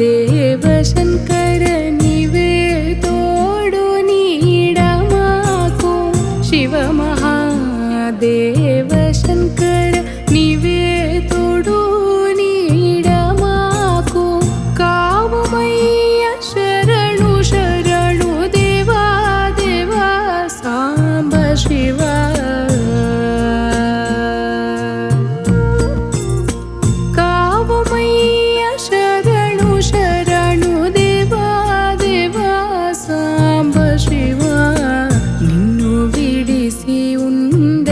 ದೇವಶಂಕರ ನೀವೇ ತೋಡು ನೀಡ ಮಾಕು ಶಿವ ಮಹಾದೇವ ಶಂಕರ ನೀವೇ ತೋಡು ನೀಡ ಮಾಕು ಕಾವುಮಯ್ಯ ಶರಣು ಶರಣು ದೇವಾ ದೇವಾ ಸಾಂಬ ಶಿವ ಕಾವುಮಯ್ಯ ಶರಣು ಶರಣು ದೇವಾ ದೇವಾ ಸಾಂಬ ಶಿವ ನಿನ್ನು ಬಿಡಿಸಿ ಉಂಡ